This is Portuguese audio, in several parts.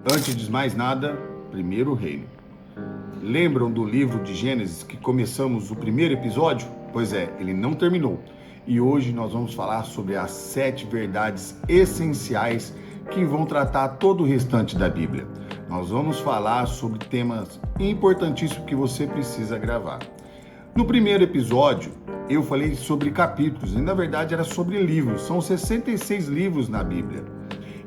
Antes de mais nada, primeiro o reino. Lembram do livro de Gênesis que começamos o primeiro episódio? Pois é, ele não terminou. E hoje nós vamos falar sobre as 7 verdades essenciais que vão tratar todo o restante da Bíblia. Nós vamos falar sobre temas importantíssimos que você precisa gravar. No primeiro episódio, eu falei sobre capítulos, e na verdade era sobre livros. São 66 livros na Bíblia.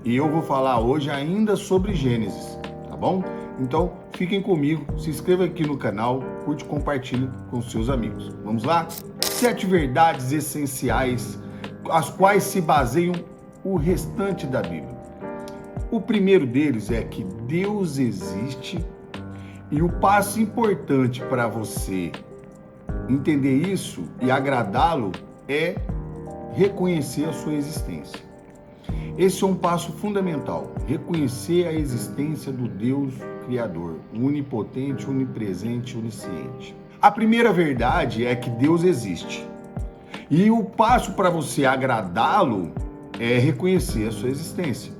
E eu vou falar hoje ainda sobre Gênesis, tá bom? Então, fiquem comigo, se inscreva aqui no canal, curte e compartilhe com seus amigos. Vamos lá? 7 verdades essenciais, as quais se baseiam o restante da Bíblia. O primeiro deles é que Deus existe, e o passo importante para você entender isso e agradá-lo é reconhecer a sua existência. Esse é um passo fundamental, reconhecer a existência do Deus Criador, onipotente, onipresente, onisciente. A primeira verdade é que Deus existe. E o passo para você agradá-lo é reconhecer a sua existência.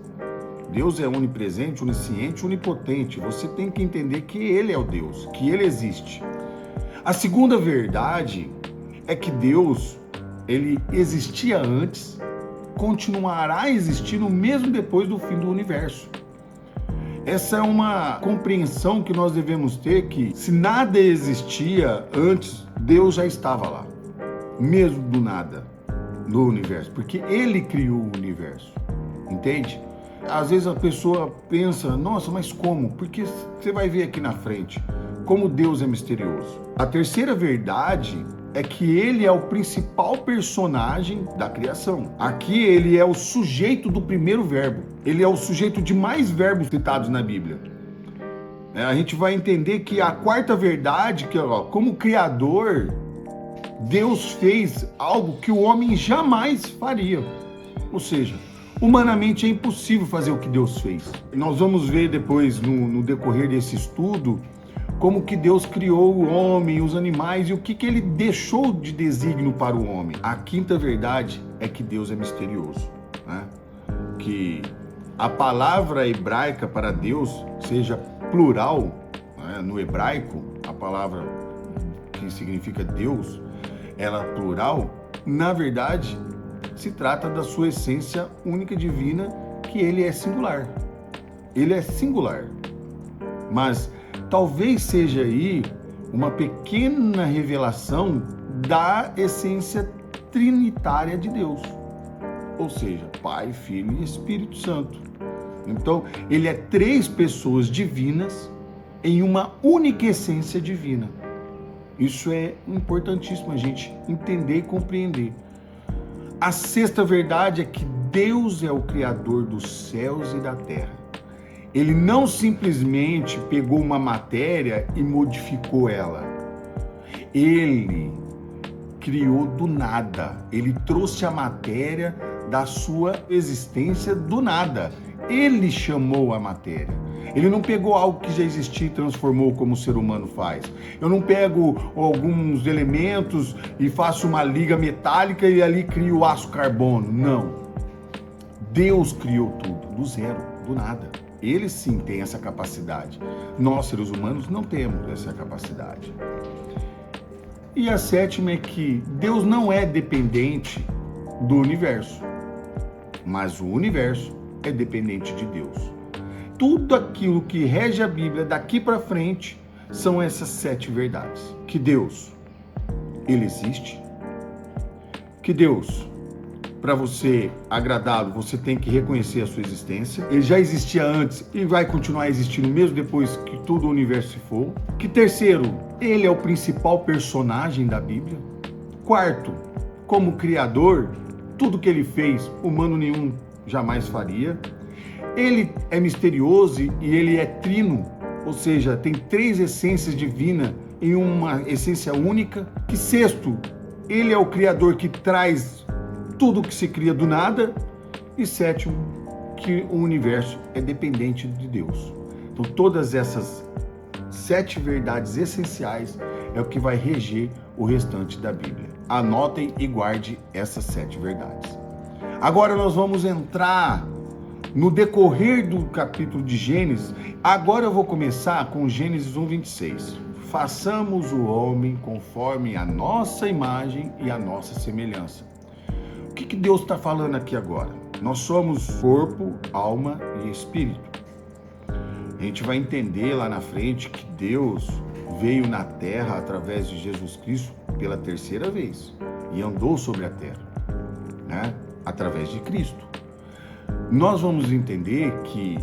Deus é onipresente, onisciente, onipotente. Você tem que entender que Ele é o Deus, que Ele existe. A segunda verdade é que Deus, Ele existia antes, continuará existindo mesmo depois do fim do universo. Essa é uma compreensão que nós devemos ter, que se nada existia antes, Deus já estava lá, mesmo do nada, no universo, porque Ele criou o universo, entende? Às vezes a pessoa pensa, nossa, mas como? Porque você vai ver aqui na frente como Deus é misterioso. A terceira verdade é que Ele é o principal personagem da criação. Aqui Ele é o sujeito do primeiro verbo. Ele é o sujeito de mais verbos citados na Bíblia. A gente vai entender que a quarta verdade, que como Criador, Deus fez algo que o homem jamais faria. Ou seja, humanamente é impossível fazer o que Deus fez. Nós vamos ver depois, no decorrer desse estudo, como que Deus criou o homem, os animais e o que Ele deixou de desígnio para o homem. A quinta verdade é que Deus é misterioso, né? Que a palavra hebraica para Deus seja plural, né? No hebraico, a palavra que significa Deus, ela é plural, na verdade, se trata da sua essência única divina, que Ele é singular. Ele é singular. Mas talvez seja aí uma pequena revelação da essência trinitária de Deus. Ou seja, Pai, Filho e Espírito Santo. Então, Ele é 3 pessoas divinas em uma única essência divina. Isso é importantíssimo a gente entender e compreender. A sexta verdade é que Deus é o Criador dos céus e da terra. Ele não simplesmente pegou uma matéria e modificou ela. Ele criou do nada. Ele trouxe a matéria da sua existência do nada. Ele chamou a matéria. Ele não pegou algo que já existia e transformou como o ser humano faz. Eu não pego alguns elementos e faço uma liga metálica e ali crio o aço carbono. Não. Deus criou tudo, do zero, do nada. Ele sim tem essa capacidade. Nós, seres humanos, não temos essa capacidade. E a sétima é que Deus não é dependente do universo, mas o universo é dependente de Deus. Tudo aquilo que rege a Bíblia daqui para frente são essas 7 verdades. Que Deus, Ele existe. Que Deus, para você agradá-lo, você tem que reconhecer a sua existência. Ele já existia antes e vai continuar existindo mesmo depois que todo o universo se for. Que terceiro, Ele é o principal personagem da Bíblia. Quarto, como Criador, tudo que Ele fez, humano nenhum jamais faria. Ele é misterioso e Ele é trino, ou seja, tem 3 essências divinas em uma essência única. Que sexto, Ele é o Criador que traz tudo que se cria do nada. E sétimo, que o universo é dependente de Deus. Então todas essas 7 verdades essenciais é o que vai reger o restante da Bíblia. Anotem e guardem essas 7 verdades. Agora nós vamos entrar no decorrer do capítulo de Gênesis. Agora eu vou começar com Gênesis 1:26. Façamos o homem conforme a nossa imagem e a nossa semelhança. O que Deus está falando aqui agora? Nós somos corpo, alma e espírito. A gente vai entender lá na frente que Deus veio na terra através de Jesus Cristo pela terceira vez e andou sobre a terra, né? Através de Cristo. Nós vamos entender que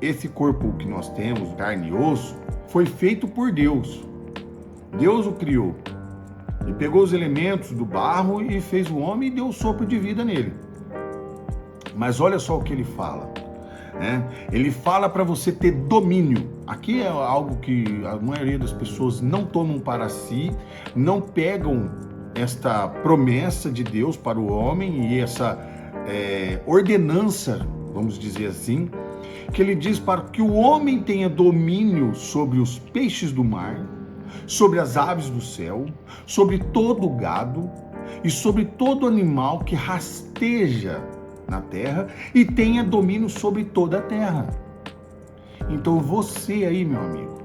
esse corpo que nós temos, carne e osso, foi feito por Deus. Deus o criou e pegou os elementos do barro e fez o homem e deu o sopro de vida nele. Mas olha só o que ele fala, né? Ele fala para você ter domínio. Aqui é algo que a maioria das pessoas não tomam para si, não pegam esta promessa de Deus para o homem e essa ordenança, vamos dizer assim, que ele diz para que o homem tenha domínio sobre os peixes do mar, sobre as aves do céu, sobre todo o gado e sobre todo animal que rasteja na terra e tenha domínio sobre toda a terra. Então você aí, meu amigo,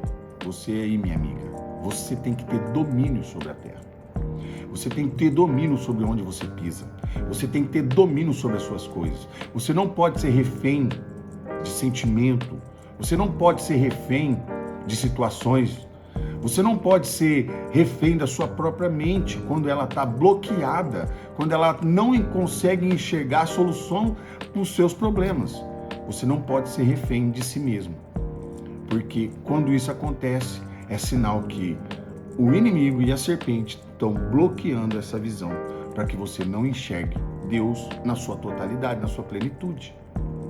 você aí, minha amiga, você tem que ter domínio sobre a terra. Você tem que ter domínio sobre onde você pisa. Você tem que ter domínio sobre as suas coisas. Você não pode ser refém de sentimento. Você não pode ser refém de situações. Você não pode ser refém da sua própria mente quando ela está bloqueada, quando ela não consegue enxergar a solução para os seus problemas. Você não pode ser refém de si mesmo. Porque quando isso acontece, é sinal que o inimigo e a serpente estão bloqueando essa visão para que você não enxergue Deus na sua totalidade, na sua plenitude.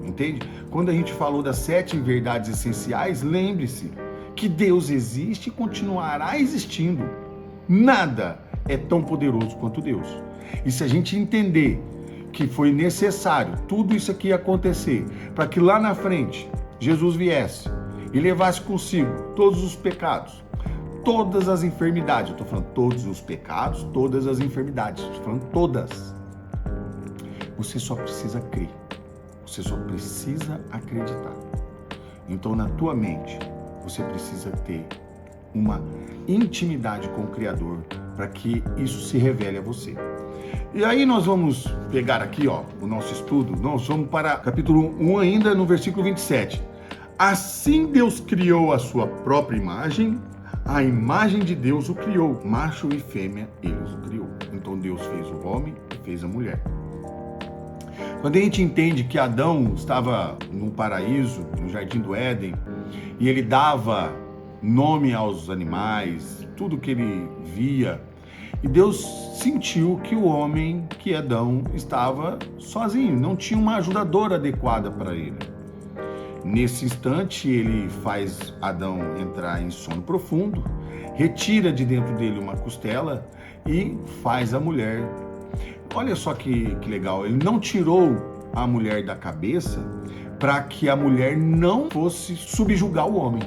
Entende? Quando a gente falou das 7 verdades essenciais, lembre-se que Deus existe e continuará existindo. Nada é tão poderoso quanto Deus. E se a gente entender que foi necessário tudo isso aqui acontecer para que lá na frente Jesus viesse e levasse consigo todos os pecados, todas as enfermidades, eu estou falando todos os pecados, todas as enfermidades, estou falando todas. Você só precisa crer, você só precisa acreditar. Então na tua mente, você precisa ter uma intimidade com o Criador para que isso se revele a você. E aí nós vamos pegar aqui, o nosso estudo, nós vamos para capítulo 1 ainda, no versículo 27. Assim Deus criou a sua própria imagem, a imagem de Deus o criou, macho e fêmea ele os criou. Então Deus fez o homem e fez a mulher. Quando a gente entende que Adão estava no paraíso, no jardim do Éden, e ele dava nome aos animais, tudo que ele via, e Deus sentiu que o homem, que Adão, estava sozinho, não tinha uma ajudadora adequada para ele. Nesse instante, ele faz Adão entrar em sono profundo, retira de dentro dele uma costela e faz a mulher. Olha só que legal, ele não tirou a mulher da cabeça para que a mulher não fosse subjugar o homem.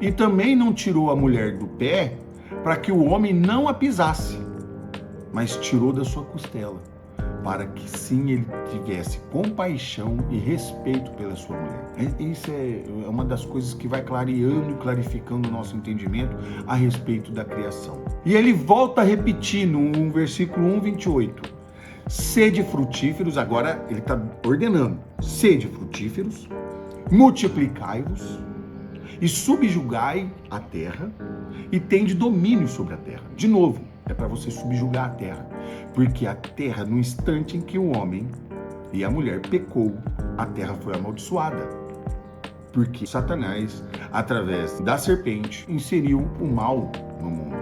E também não tirou a mulher do pé para que o homem não a pisasse, mas tirou da sua costela, para que sim ele tivesse compaixão e respeito pela sua mulher. Isso é uma das coisas que vai clareando e clarificando o nosso entendimento a respeito da criação. E ele volta a repetir no versículo 1:28. Sede frutíferos, agora ele está ordenando. Sede frutíferos, multiplicai-vos e subjugai a terra e tende domínio sobre a terra. De novo, é para você subjugar a terra. Porque a terra, no instante em que o homem e a mulher pecou, a terra foi amaldiçoada. Porque Satanás, através da serpente, inseriu o mal no mundo.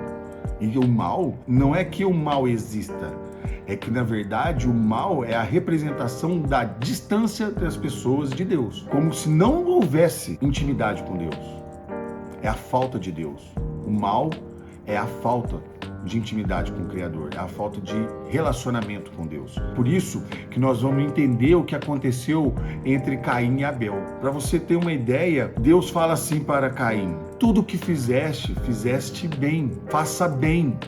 E o mal, não é que o mal exista, é que, na verdade, o mal é a representação da distância das pessoas de Deus. Como se não houvesse intimidade com Deus. É a falta de Deus. O mal é a falta de intimidade com o Criador, é a falta de relacionamento com Deus. Por isso que nós vamos entender o que aconteceu entre Caim e Abel. Para você ter uma ideia, Deus fala assim para Caim: tudo que fizeste, fizeste bem, faça bem,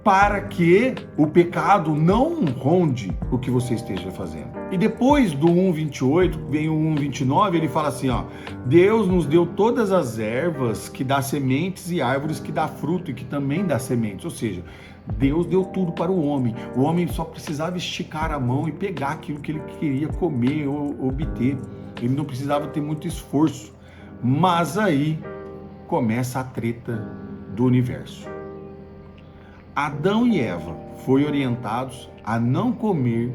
para que o pecado não ronde o que você esteja fazendo. E depois do 1:28, vem o 1:29, ele fala assim, ó: Deus nos deu todas as ervas que dá sementes e árvores que dá fruto e que também dá sementes. Ou seja, Deus deu tudo para o homem. O homem só precisava esticar a mão e pegar aquilo que ele queria comer ou obter. Ele não precisava ter muito esforço. Mas aí começa a treta do universo. Adão e Eva foram orientados a não comer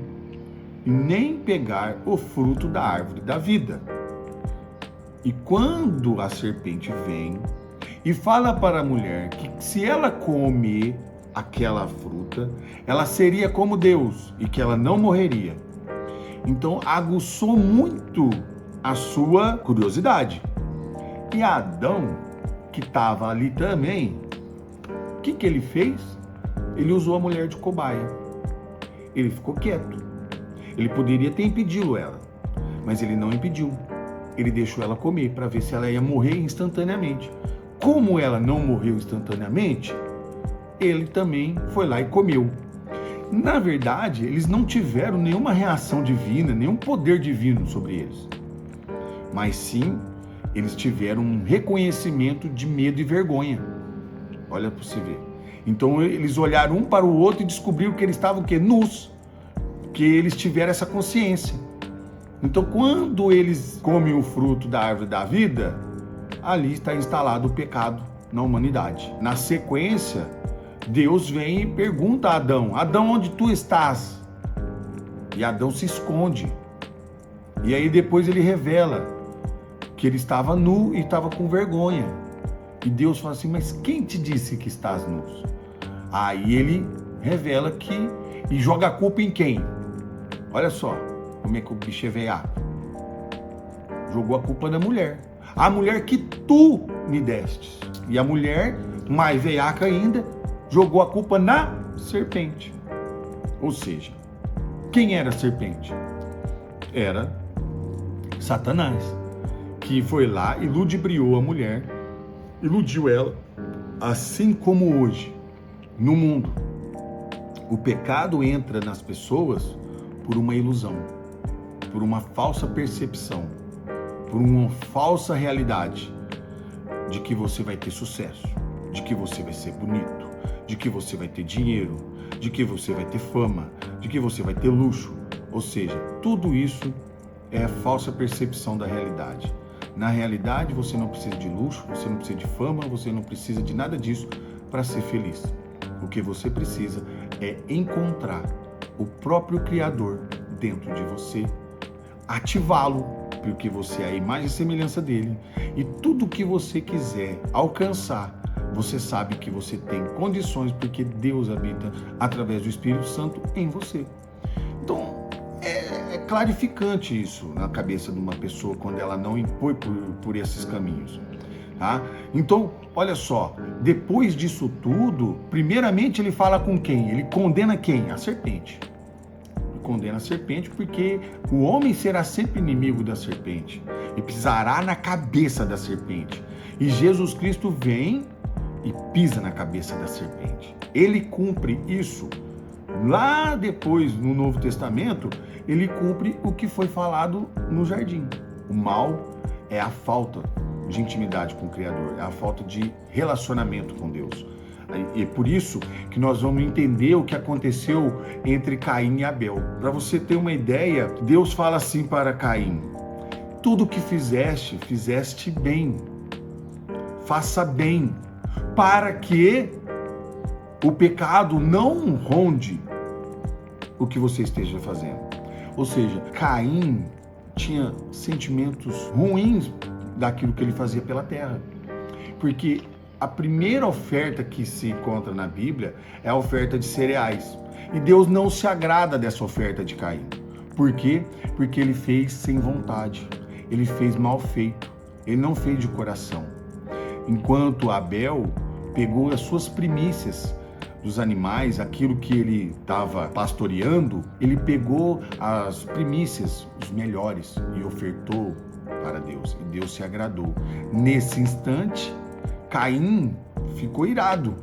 e nem pegar o fruto da árvore da vida. E quando a serpente vem e fala para a mulher que se ela comer aquela fruta, ela seria como Deus e que ela não morreria. Então aguçou muito a sua curiosidade. E Adão, que estava ali também, o que ele fez? Ele usou a mulher de cobaia. Ele ficou quieto. Ele poderia ter impedido ela, mas ele não impediu. Ele deixou ela comer para ver se ela ia morrer instantaneamente. Como ela não morreu instantaneamente, ele também foi lá e comeu. Na verdade, eles não tiveram nenhuma reação divina, nenhum poder divino sobre eles. Mas sim, eles tiveram um reconhecimento de medo e vergonha. Olha para você ver. Então eles olharam um para o outro e descobriram que eles estavam nus, que eles tiveram essa consciência. Então quando eles comem o fruto da árvore da vida, ali está instalado o pecado na humanidade. Na sequência, Deus vem e pergunta a Adão: Adão, onde tu estás? E Adão se esconde. E aí depois ele revela que ele estava nu e estava com vergonha. E Deus fala assim: mas quem te disse que estás nu? Aí ele revela que e joga a culpa em quem? Olha só como é que o bicho é veiaco. Jogou a culpa na mulher. A mulher que tu me destes. E a mulher, mais veiaca ainda, jogou a culpa na serpente. Ou seja, quem era a serpente? Era Satanás, que foi lá e ludibriou a mulher, iludiu ela, assim como hoje, no mundo, o pecado entra nas pessoas por uma ilusão, por uma falsa percepção, por uma falsa realidade de que você vai ter sucesso, de que você vai ser bonito, de que você vai ter dinheiro, de que você vai ter fama, de que você vai ter luxo. Ou seja, tudo isso é a falsa percepção da realidade. Na realidade, você não precisa de luxo, você não precisa de fama, você não precisa de nada disso para ser feliz. O que você precisa é encontrar o próprio Criador dentro de você, ativá-lo, porque você é a imagem e semelhança dele, e tudo que você quiser alcançar, você sabe que você tem condições, porque Deus habita através do Espírito Santo em você. Então, é clarificante isso na cabeça de uma pessoa quando ela não impõe por esses caminhos. Tá? Então, olha só, depois disso tudo, primeiramente ele fala com quem? Ele condena quem? A serpente. Ele condena a serpente porque o homem será sempre inimigo da serpente e pisará na cabeça da serpente. E Jesus Cristo vem e pisa na cabeça da serpente. Ele cumpre isso. Lá depois, no Novo Testamento, ele cumpre o que foi falado no jardim. O mal é a falta de intimidade com o Criador, é a falta de relacionamento com Deus. E é por isso que nós vamos entender o que aconteceu entre Caim e Abel. Para você ter uma ideia, Deus fala assim para Caim: tudo que fizeste, fizeste bem. Faça bem, para que o pecado não ronde o que você esteja fazendo. Ou seja, Caim tinha sentimentos ruins daquilo que ele fazia pela terra. Porque a primeira oferta que se encontra na Bíblia é a oferta de cereais. E Deus não se agrada dessa oferta de Caim. Por quê? Porque ele fez sem vontade. Ele fez mal feito. Ele não fez de coração. Enquanto Abel pegou as suas primícias dos animais, aquilo que ele estava pastoreando, ele pegou as primícias, os melhores, e ofertou para Deus. E Deus se agradou. Nesse instante, Caim ficou irado.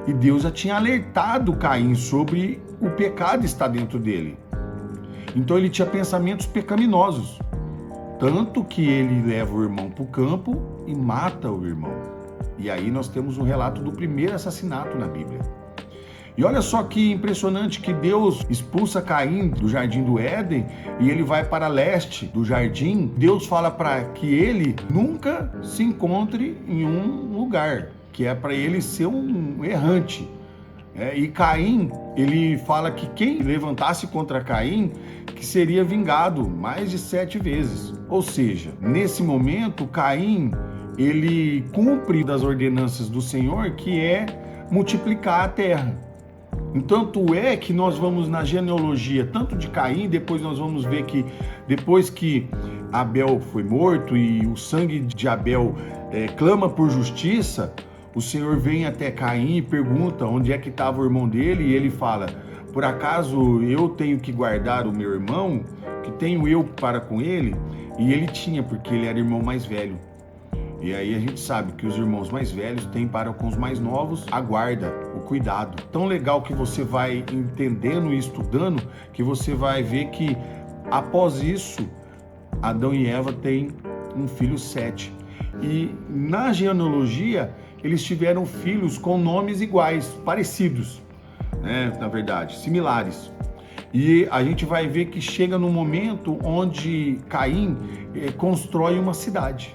E Deus já tinha alertado Caim sobre o pecado que está dentro dele. Então ele tinha pensamentos pecaminosos. Tanto que ele leva o irmão para o campo e mata o irmão. E aí nós temos o relato do primeiro assassinato na Bíblia. E olha só que impressionante que Deus expulsa Caim do jardim do Éden e ele vai para leste do jardim. Deus fala para que ele nunca se encontre em um lugar, que é para ele ser um errante. E Caim, ele fala que quem levantasse contra Caim, que seria vingado mais de 7 vezes. Ou seja, nesse momento, Caim, ele cumpre das ordenanças do Senhor, que é multiplicar a terra. Tanto é que nós vamos na genealogia, tanto de Caim, depois nós vamos ver que depois que Abel foi morto e o sangue de Abel clama por justiça, o Senhor vem até Caim e pergunta onde é que estava o irmão dele, e ele fala: por acaso eu tenho que guardar o meu irmão, que tenho eu para com ele? E ele tinha, porque ele era irmão mais velho. E aí a gente sabe que os irmãos mais velhos têm para com os mais novos a guarda, o cuidado. Tão legal que você vai entendendo e estudando, que você vai ver que após isso, Adão e Eva têm um filho Sete. E na genealogia, eles tiveram filhos com nomes iguais, parecidos, na verdade, similares. E a gente vai ver que chega no momento onde Caim constrói uma cidade.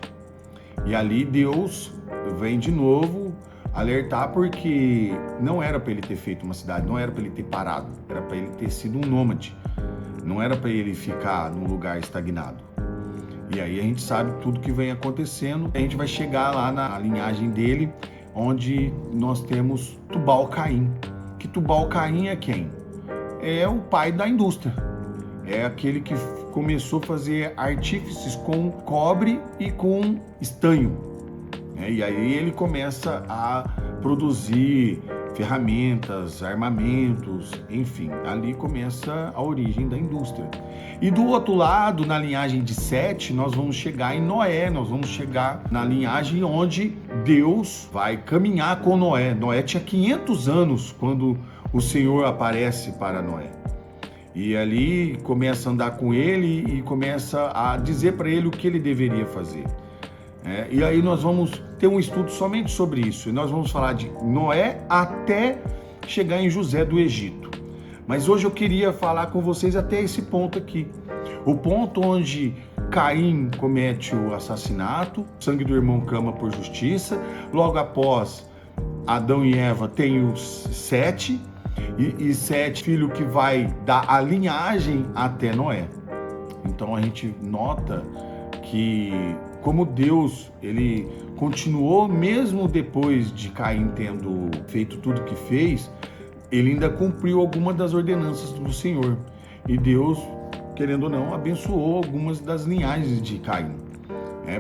E ali Deus vem de novo alertar, porque não era para ele ter feito uma cidade, não era para ele ter parado, era para ele ter sido um nômade, não era para ele ficar num lugar estagnado. E aí a gente sabe tudo que vem acontecendo, a gente vai chegar lá na linhagem dele, onde nós temos Tubal-Caim. Que Tubal-Caim é quem? É o pai da indústria, é aquele que começou a fazer artífices com cobre e com estanho. E aí ele começa a produzir ferramentas, armamentos, enfim, ali começa a origem da indústria. E do outro lado, na linhagem de Sete, nós vamos chegar em Noé, nós vamos chegar na linhagem onde Deus vai caminhar com Noé. Noé tinha 500 anos quando o Senhor aparece para Noé. E ali começa a andar com ele e começa a dizer para ele o que ele deveria fazer. E aí nós vamos ter um estudo somente sobre isso. E nós vamos falar de Noé até chegar em José do Egito. Mas hoje eu queria falar com vocês até esse ponto aqui. O ponto onde Caim comete o assassinato, o sangue do irmão clama por justiça. Logo após, Adão e Eva têm os Sete. E Sete, filho que vai dar a linhagem até Noé. Então a gente nota que como Deus, ele continuou mesmo depois de Caim tendo feito tudo que fez, ele ainda cumpriu algumas das ordenanças do Senhor. E Deus, querendo ou não, abençoou algumas das linhagens de Caim.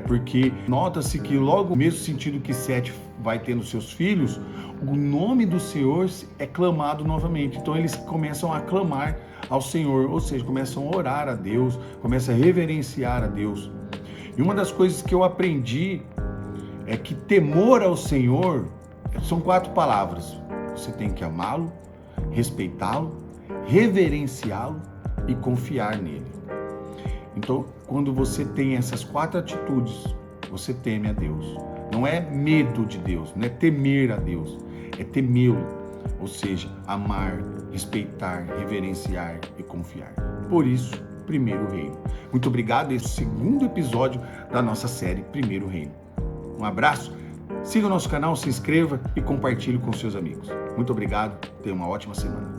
Porque nota-se que logo no mesmo sentido que Sete vai tendo seus filhos, o nome do Senhor é clamado novamente. Então eles começam a clamar ao Senhor, ou seja, começam a orar a Deus, começam a reverenciar a Deus. E uma das coisas que eu aprendi é que temor ao Senhor são 4 palavras. Você tem que amá-lo, respeitá-lo, reverenciá-lo e confiar nele. Então, quando você tem essas 4 atitudes, você teme a Deus. Não é medo de Deus, não é temer a Deus, é temê-lo. Ou seja, amar, respeitar, reverenciar e confiar. Por isso, Primeiro Reino. Muito obrigado, esse é o 2º episódio da nossa série Primeiro Reino. Um abraço, siga o nosso canal, se inscreva e compartilhe com seus amigos. Muito obrigado, tenha uma ótima semana.